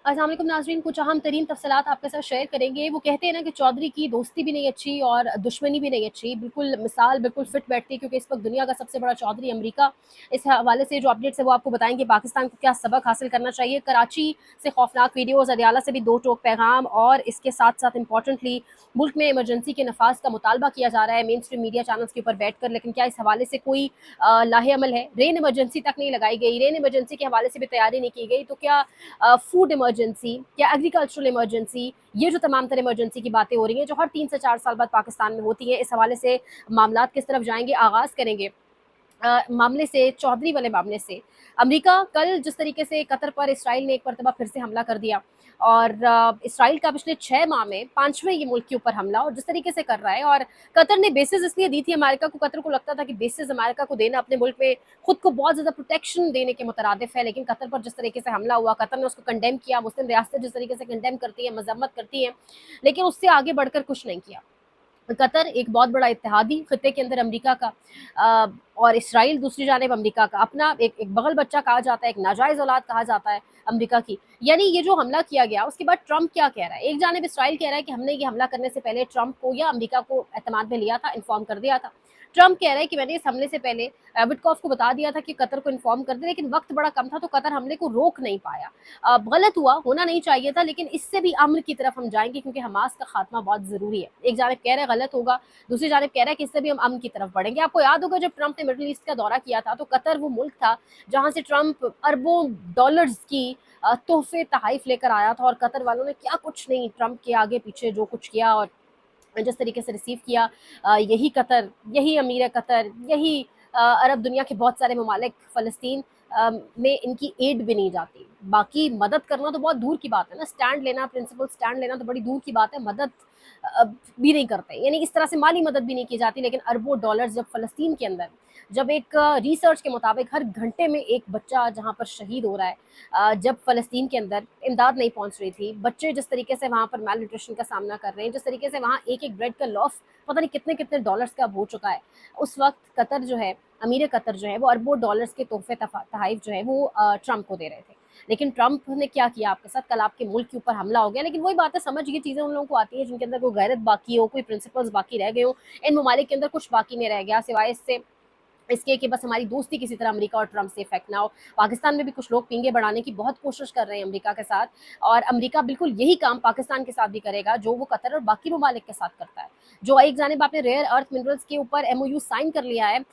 अस्सलाम वालेकुम नाज़रीन, कुछ अहम तरीन तफ़सीलात आपके साथ शेयर करेंगे। वो कहते हैं ना कि चौधरी की दोस्ती भी नहीं अच्छी और दुश्मनी भी नहीं अच्छी, बिल्कुल मिसाल बिल्कुल फिट बैठती है, क्योंकि इस वक्त दुनिया का सबसे बड़ा चौधरी अमेरिका। इस हवाले से जो अपडेट्स है वो आपको बताएंगे, पाकिस्तान को क्या सबक हासिल करना चाहिए। कराची से खौफनाक वीडियोज़, अडियाला से भी दो टोक पैगाम, और इसके साथ साथ इंपॉर्टेंटली मुल्क में इमरजेंसी के नफाज का मुतालबा किया जा रहा है मेन स्ट्रीम मीडिया चैनल्स के ऊपर बैठ कर। लेकिन क्या इस हवाले से कोई लाहे अमल है? रेन इमरजेंसी तक नहीं लगाई गई, रेन इमरजेंसी के हवाले से भी तैयारी नहीं की गई, तो क्या फूड इमरजेंसी या एग्रीकल्चरल इमरजेंसी, ये जो तमाम तरह इमरजेंसी की बातें हो रही हैं जो हर 3 से 4 साल बाद पाकिस्तान में होती हैं, इस हवाले से मामलात किस तरफ जाएंगे। आगाज़ करेंगे मामले से, चौधरी वाले मामले से। अमेरिका कल जिस तरीके से कतर पर इसराइल ने एक मरतबा फिर से हमला कर दिया, और इसराइल का पिछले 6 माह में 5वें ये मुल्क के ऊपर हमला, और जिस तरीके से कर रहा है, और कतर ने बेसिस इसलिए दी थी अमेरिका को, कतर को लगता था कि बेसिस अमेरिका को देना अपने मुल्क में खुद को बहुत ज़्यादा प्रोटेक्शन देने के मुतरादिफ है। लेकिन कतर पर जिस तरीके से हमला हुआ, कतर ने उसको कंडेम किया, मुस्लिम रियासतें जिस तरीके से कंडेम करती हैं, मजम्मत करती हैं, लेकिन उससे आगे बढ़कर कुछ नहीं किया। कतर एक बहुत बड़ा इत्तेहादी खत्े के अंदर अमेरिका का, और इसराइल दूसरी जानिब अमेरिका का अपना एक बगल बच्चा कहा जाता है, एक नाजायज़ औलाद कहा जाता है अमेरिका की। यानी ये जो हमला किया गया, उसके बाद ट्रंप क्या कह रहा है? एक जानिब इसराइल कह रहा है कि हमने ये हमला करने से पहले ट्रंप को या अमेरिका को एतमाद में लिया था, इन्फॉर्म कर दिया था। ट्रंप कह रहा है कि मैंने इस हमले से पहले विटकॉफ को बता दिया था कि कतर को इन्फॉर्म कर दे, लेकिन वक्त बड़ा कम था तो कतर हमले को रोक नहीं पाया। गलत हुआ, होना नहीं चाहिए था, लेकिन इससे भी अम्र की तरफ हम जाएंगे, क्योंकि हमास का खात्मा बहुत ज़रूरी है। एक जानिब कह रहा है गलत होगा, दूसरी जानिब कह रहा है कि इससे भी हम अम्न की तरफ बढ़ेंगे। आपको याद होगा जब ट्रंप ने मिडल ईस्ट का दौरा किया था, तो कतर वो मुल्क था जहाँ से ट्रंप अरबों डॉलर्स की तोहफे तहाइफ लेकर आया था, और कतर वालों ने क्या कुछ नहीं, ट्रंप के आगे पीछे जो कुछ किया और जिस तरीके से रिसीव किया, यही कतर, यही अमीर कतर, यही अरब दुनिया के बहुत सारे ममालिक फ़लस्तीन में इनकी एड भी नहीं जाती। बाकी मदद करना तो बहुत दूर की बात है ना, स्टैंड लेना, प्रिंसिपल स्टैंड लेना तो बड़ी दूर की बात है, मदद भी नहीं करते। यानी इस तरह से माली मदद भी नहीं की जाती। लेकिन अरबों डॉलर्स जब फ़लस्तीन के अंदर, जब एक रिसर्च के मुताबिक हर घंटे में एक बच्चा जहाँ पर शहीद हो रहा है, जब फ़लस्तीन के अंदर इमदाद नहीं पहुँच रही थी, बच्चे जिस तरीके से वहाँ पर मेल न्यूट्रिशन का सामना कर रहे हैं, जिस तरीके से वहाँ एक-एक ब्रेड का लॉस पता नहीं कितने-कितने डॉलर्स का अब हो चुका है। उस वक़्त कतर जो है, अमीर कतर जो है, वो अरबों डॉलर्स के तोहफ़े तहाइफ जो है वो ट्रंप को दे रहे थे। लेकिन ट्रंप ने क्या किया आपके साथ? कल आपके मुल्क के ऊपर हमला हो गया। लेकिन वही बात है, समझ ये चीज़ें उन लोगों को आती हैं जिनके अंदर कोई गैरत बाकी हो, कोई प्रिंसिपल्स बाकी रह गए हों। इन ममालिक के अंदर कुछ बाकी नहीं रह गया सिवाय इसके कि बस हमारी दोस्ती किसी तरह अमेरिका और ट्रंप से इफेक्ट ना हो। पाकिस्तान में भी कुछ लोग पींगे बढ़ाने की बहुत कोशिश कर रहे हैं अमेरिका के साथ, और अमेरिका बिल्कुल यही काम पाकिस्तान के साथ भी करेगा जो वो कतर और बाकी ममालिक के साथ करता है। जो एक जानिब आपने रेयर अर्थ मिनरल्स के ऊपर एमओयू साइन कर लिया है,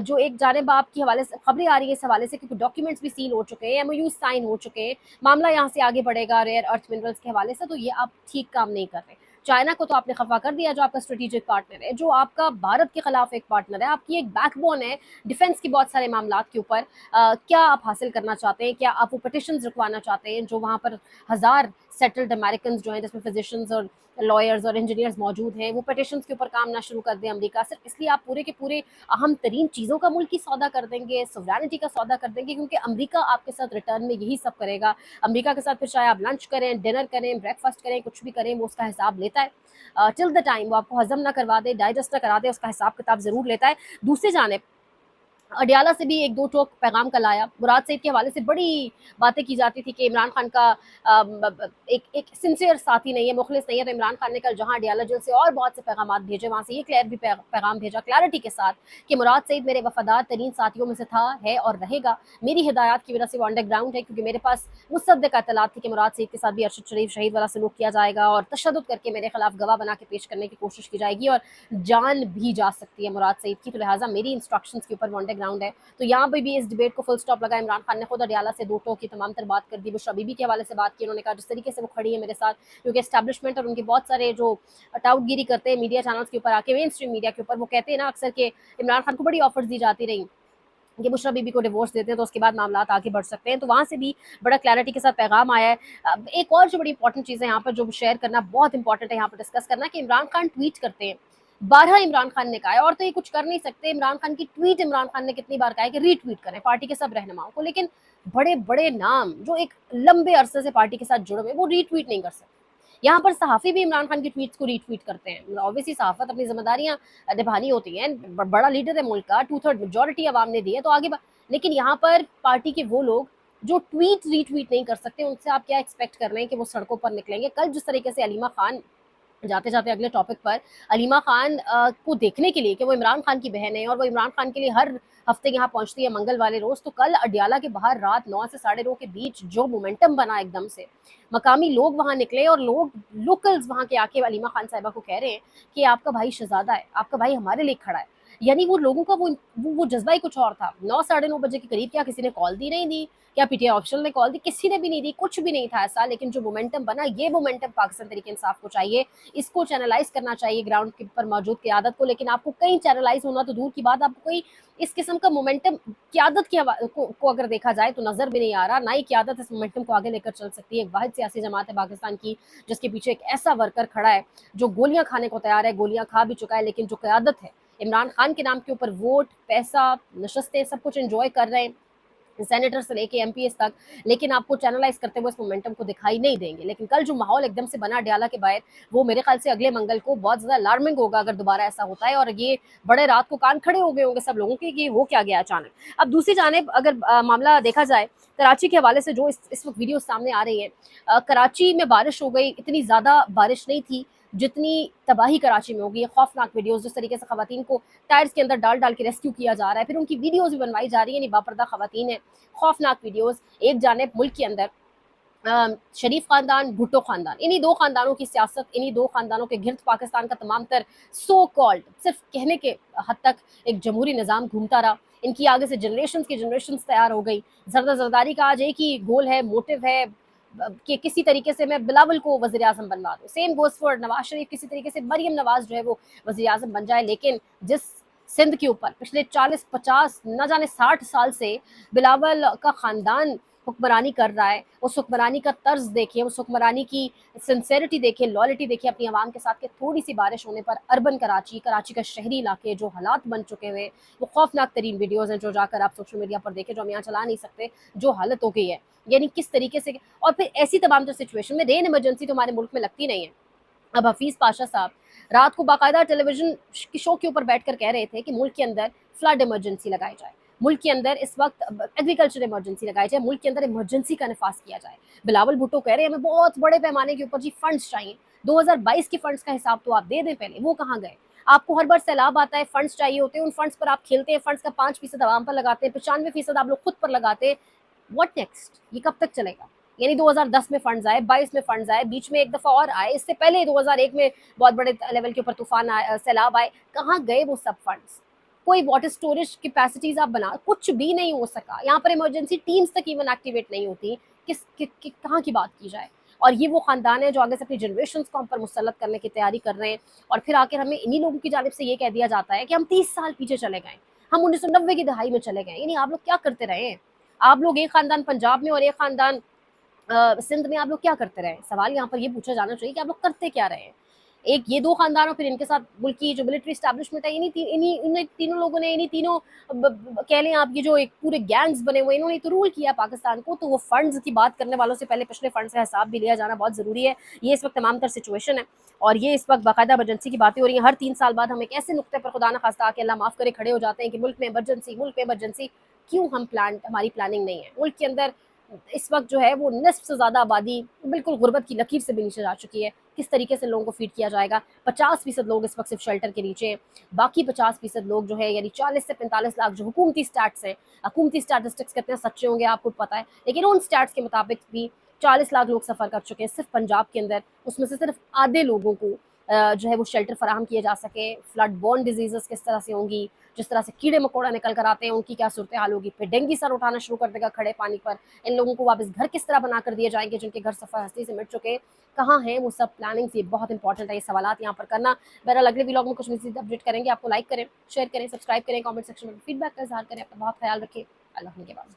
जो एक जानिब आपकी हवाले से खबरें आ रही है इस हवाले से, क्योंकि डॉक्यूमेंट्स भी सील हो चुके हैं, एमओयू साइन हो चुके हैं, मामला यहाँ से आगे बढ़ेगा रेयर अर्थ मिनरल्स के हवाले से, तो ये आप ठीक काम नहीं कर रहे। चाइना को तो आपने खफा कर दिया, जो आपका स्ट्रेटेजिक पार्टनर है, जो आपका भारत के खिलाफ एक पार्टनर है, आपकी एक बैकबोन है डिफेंस के बहुत सारे मामलात के ऊपर। क्या आप हासिल करना चाहते हैं? क्या आप वो पटिशन्स रुकवाना चाहते हैं जो वहाँ पर हज़ार सेटल्ड अमेरिकन जो हैं, जिसमें फिजिशियंस और लॉयर्स और इंजीनियर्स मौजूद हैं, वो पटिशन्स के ऊपर काम ना शुरू कर दें अमेरिका? सिर्फ इसलिए आप पूरे के पूरे अहम तरीन चीज़ों का मुल्क की सौदा कर देंगे, सॉवरेनिटी का सौदा कर देंगे, क्योंकि अमेरिका आपके साथ रिटर्न में यही सब करेगा। अमेरिका के साथ फिर चाहे आप लंच करें, डिनर करें, ब्रेकफास्ट करें, कुछ भी करें, वो उसका हिसाब लेता है। टिल द टाइम वो आपको हजम ना करवा दे, डाइजेस्ट ना करा दे, उसका हिसाब किताब ज़रूर लेता है। दूसरी जानिब अडियाला से भी एक दो टोक पैगाम कल आया। मुराद सईद के हवाले से बड़ी बातें की जाती थी कि इमरान खान का एक सिंसियर साथी नहीं है, मुखलिस नहीं है। तो इमरान खान ने कल जहां अडियाला जेल से और बहुत से पैगाम भेजे, वहाँ से ये क्लियर भी पैगाम भेजा क्लैरिटी के साथ कि मुराद सईद मेरे वफादार तरीन साथियों में से था, है और रहेगा। मेरी हिदायत की वजह से वो अंडरग्राउंड है, क्योंकि मेरे पास मुसद्दक़ इत्तलात थी कि मुराद सईद के साथ भी अरशद शरीफ शहीद वाला सलूक किया जाएगा, और तशद्दुद करके मेरे खिलाफ गवाह बना के पेश करने की कोशिश की जाएगी, और जान भी जा सकती है मुराद सईद की। तो लिहाजा मेरी इंस्ट्रक्शंस के ऊपर वो अंडरग्राउंड है। तो यहाँ पे भी इस डिबेट को फुल स्टॉप लगा। इमरान खान ने खुद अडियाला से दो टोक की तमाम तर बात कर दी, बुशरा बीबी के हवाले से बात की। उन्होंने कहा जिस तरीके से वो खड़ी है मेरे साथ, क्योंकि एस्टैब्लिशमेंट और उनके बहुत सारे जो टाउटगिरी करते हैं मीडिया चैनल्स के ऊपर आके, मेन स्ट्रीम मीडिया के ऊपर, वो कहते हैं ना अक्सर के इमरान खान को बड़ी ऑफर्स दी जाती रही कि बुशरा बीबी को डिवोर्स देते हैं तो उसके बाद मामला आगे बढ़ सकते हैं। तो वहाँ से भी बड़ा क्लैरिटी के साथ पैगाम आया है। अब एक और जो बड़ी इंपॉर्टेंट चीज़ है यहाँ पर, जो शेयर करना बहुत इंपॉर्टेंट है यहाँ पर डिस्कस करना, कि इमरान खान ट्वीट करते हैं। 12 इमरान खान ने कहा है, और तो ये कुछ कर नहीं सकते। इमरान खान की ट्वीट इमरान खान ने कितनी बार कहा है कि रीट्वीट करें पार्टी के सब रहनुमाओं को, लेकिन बड़े बड़े नाम जो एक लंबे अरसे से पार्टी के साथ जुड़े हुए, वो रीट्वीट नहीं कर सकते। यहाँ पर सहाफ़ी भी इमरान खान की ट्वीट्स को रीट्वीट करते हैं। ऑब्वियसली सहाफ़त अपनी जिम्मेदारियां निभानी होती हैं, बड़ा लीडर है मुल्क का, 2/3 मेजॉरिटी अवाम ने दी है, तो आगे लेकिन यहाँ पर पार्टी के वो लोग जो ट्वीट रीट्वीट नहीं कर सकते, उनसे आप क्या एक्सपेक्ट कर रहे हैं कि वो सड़कों पर निकलेंगे? कल जिस तरीके से अलीमा खान, जाते जाते अगले टॉपिक पर, अलीमा खान को देखने के लिए कि वो इमरान खान की बहन है और वो इमरान खान के लिए हर हफ्ते यहाँ पहुंचती है मंगल वाले रोज, तो कल अडियाला के बाहर रात 9 से 9:30 के बीच जो मोमेंटम बना एकदम से, मकामी लोग वहां निकले और लोग लोकल्स वहां के आके अलीमा खान साहिबा को कह रहे हैं कि आपका भाई शहजादा है, आपका भाई हमारे लिए खड़ा है। यानी वो लोगों का वो जज्बा ही कुछ और था। 9 साढ़े 9 बजे के करीब क्या किसी ने कॉल दी? नहीं दी। क्या पीटीआई ऑफिशियल ने कॉल दी? किसी ने भी नहीं दी। कुछ भी नहीं था ऐसा। लेकिन जो मोमेंटम बना, ये मोमेंटम पाकिस्तान तरीके इंसाफ को चाहिए, इसको चैनलाइज करना चाहिए ग्राउंड पर मौजूद क़यादत को। लेकिन आपको कहीं चैनलाइज होना तो दूर की बात, आपको कोई इस किस्म का मोमेंटम क़यादत को अगर देखा जाए तो नजर भी नहीं आ रहा। ना ही क़यादत इस मोमेंटम को आगे लेकर चल सकती है। एक वाहिद सियासी जमात है पाकिस्तान की जिसके पीछे एक ऐसा वर्कर खड़ा है जो गोलियां खाने को तैयार है, गोलियां खा भी चुका है, लेकिन जो क़यादत है, इमरान खान के नाम के ऊपर वोट, पैसा, नशस्तें सब कुछ एंजॉय कर रहे हैं, सेनेटर से लेके एमपीएस तक, लेकिन आपको चैनलाइज करते हुए इस मोमेंटम को दिखाई नहीं देंगे। लेकिन कल जो माहौल एकदम से बना अडियाला के बाहर, वो मेरे ख्याल से अगले मंगल को बहुत ज़्यादा अलार्मिंग होगा अगर दोबारा ऐसा होता है। और ये बड़े रात को कान खड़े हो गए होंगे सब लोगों के कि वो क्या गया अचानक। अब दूसरी जानिब अगर मामला देखा जाए कराची के हवाले से, जो इस वक्त वीडियो सामने आ रही है, कराची में बारिश हो गई, इतनी ज़्यादा बारिश नहीं थी जितनी तबाही कराची में होगी। खौफनाक वीडियोस, जिस तरीके से खवातीन को टायर्स के अंदर डाल डाल के रेस्क्यू किया जा रहा है, फिर उनकी वीडियोस भी बनवाई जा रही है, बापर्दा खवातीन है, खौफनाक वीडियोस। एक जानिब मुल्क के अंदर शरीफ खानदान, भुट्टो खानदान, इन्हीं दो खानदानों की सियासत, इन्हीं दो खानदानों के गिर्द पाकिस्तान का तमाम तर सो कॉल्ड, सिर्फ कहने के हद तक एक जमहूरी निज़ाम घूमता रहा। इनकी आगे से जनरेशन की जनरेशंस तैयार हो गई। जरदारी का आज एक ही गोल है, मोटिव है कि किसी तरीके से मैं बिलावल को वज़ीर आज़म बनवा दूँ। Same goes for Nawaz Sharif, किसी तरीके से मरियम नवाज जो है वो वज़ीर आज़म बन जाए। लेकिन जिस सिंध के ऊपर पिछले 40-50 न जाने 60 साल से बिलावल का ख़ानदान हुक्मरानी कर रहा है, उस हुक्मरानी का तर्ज देखिए, उस हुक्मरानी की सिंसेरिटी देखिए, लॉयल्टी देखिए अपनी आवाम के साथ, कि थोड़ी सी बारिश होने पर अर्बन कराची का शहरी इलाके जो हालात बन चुके हुए, वो खौफनाक तरीन वीडियोज़ हैं जो जाकर आप सोशल मीडिया पर देखें, जो हम यहाँ चला नहीं सकते, जो हालत हो गई है। यानी किस तरीके से, और फिर ऐसी तमाम तर सिचुएशन में रेन इमरजेंसी तो हमारे मुल्क में लगती नहीं है। अब हफीज़ पाशा साहब रात को बाकायदा टेलीविजन के शो के ऊपर बैठकर कह रहे थे कि मुल्क के अंदर फ्लड इमरजेंसी लगाई जाए, मुल्क के अंदर इस वक्त एग्रीकल्चर इमरजेंसी लगाई जाए, मुल्क के अंदर इमरजेंसी का नफाज किया जाए। बिलावल भुट्टो कह रहे हैं हमें बहुत बड़े पैमाने के ऊपर जी फंड्स चाहिए। 2022 के फंड्स का हिसाब तो आप दे दें पहले, वो कहाँ गए? आपको हर बार सैलाब आता है, फंड्स चाहिए होते हैं, उन फंड्स पर आप खेलते हैं, फंड्स का 5% आवाम पर लगाते हैं, 95% आप लोग खुद पर लगाते हैं। What next? ये कब तक चलेगा? यानी 2010 में फंड्स आए, 22 में फंड्स आए, बीच में एक दफ़ा और आए, इससे पहले 2001 में बहुत बड़े लेवल के ऊपर तूफान आए, सैलाब आए। कहाँ गए वो सब फंड्स? कोई वाटर स्टोरेज कैपेसिटीज आप बना, कुछ भी नहीं हो सका। यहाँ पर इमरजेंसी टीम्स तक इवन एक्टिवेट नहीं होती। कहाँ की बात की जाए? और ये वो खानदान है जो आगे से अपनी जनरेशन को हम पर मुसलत करने की तैयारी कर रहे हैं। और फिर आकर हमें इन्हीं लोगों की जानिब से ये कह दिया जाता है कि हम 30 साल पीछे चले गए, हम 1990 की दहाई में चले गए। यानी आप लोग क्या करते रहे हैं? आप लोग एक खानदान पंजाब में और एक खानदान सिंध में, आप लोग क्या करते रहे? सवाल यहाँ पर ये पूछा जाना चाहिए कि आप लोग करते क्या रहे हैं? एक ये दो खानदान और फिर इनके साथ मुल्क की जो मिलिट्री एस्टैब्लिशमेंट है, इन्हीं तीनों लोगों ने, इन्हीं तीनों कह लें आप, ये जो एक पूरे गैंग्स बने हुए, इन्होंने तो रूल किया पाकिस्तान को। तो वो फंड्स की बात करने वालों से पहले पिछले फंड्स का हिसाब भी लिया जाना बहुत ज़रूरी है। ये इस वक्त तमाम तर सिचुएशन है और ये इस वक्त बाकायदा इमरजेंसी की बातें हो रही हैं। हर 3 साल बाद हम एक ऐसे नुक्ते पर खुदा न खास्ता आके अल्लाह माफ़ करे खड़े हो जाते हैं कि मुल्क में इमरजेंसी। क्यों हमारी प्लानिंग नहीं है? मुल्क के अंदर इस वक्त जो है वो निस्फ से ज़्यादा आबादी बिल्कुल गुर्बत की लकीर से भी नीचे जा चुकी है। किस तरीके से लोगों को फीड किया जाएगा? 50% लोग इस वक्त सिर्फ शेल्टर के नीचे हैं, बाकी 50% लोग जो है, यानी 40 से 45 लाख जो हुकूमती स्टैट्स हैं, हुकूमती स्टैटिस्टिक्स कितने सच्चे होंगे आपको पता है, लेकिन उन स्टैट्स के मुताबिक भी 40 लाख लोग सफ़र कर चुके हैं सिर्फ पंजाब के अंदर। उसमें से सिर्फ आधे लोगों को जो है वो शेल्टर फराहम किए जा सके। फ्लड बॉर्न डिजीज़ किस तरह से होंगी, जिस तरह से कीड़े मकोड़ा निकल कर आते हैं, उनकी क्या सूरत हाल होगी। फिर डेंगू सर उठाना शुरू कर देगा खड़े पानी पर। इन लोगों को वापस घर किस तरह बना कर दिए जाएंगे जिनके घर सफ़र हस्ती से मिट चुके? कहाँ हैं वो सब प्लानिंग्स? ये बहुत इंपॉर्टेंट है, ये सवालात यहाँ पर करना। बहरहाल अगले व्लॉग में कुछ मज़ीद अपडेट करेंगे। आपको लाइक करें, शेयर करें, सब्सक्राइब करें, कमेंट सेक्शन में फीडबैक का इज़हार करें। अपना बहुत ख्याल रखें। अल्लाह के बाद।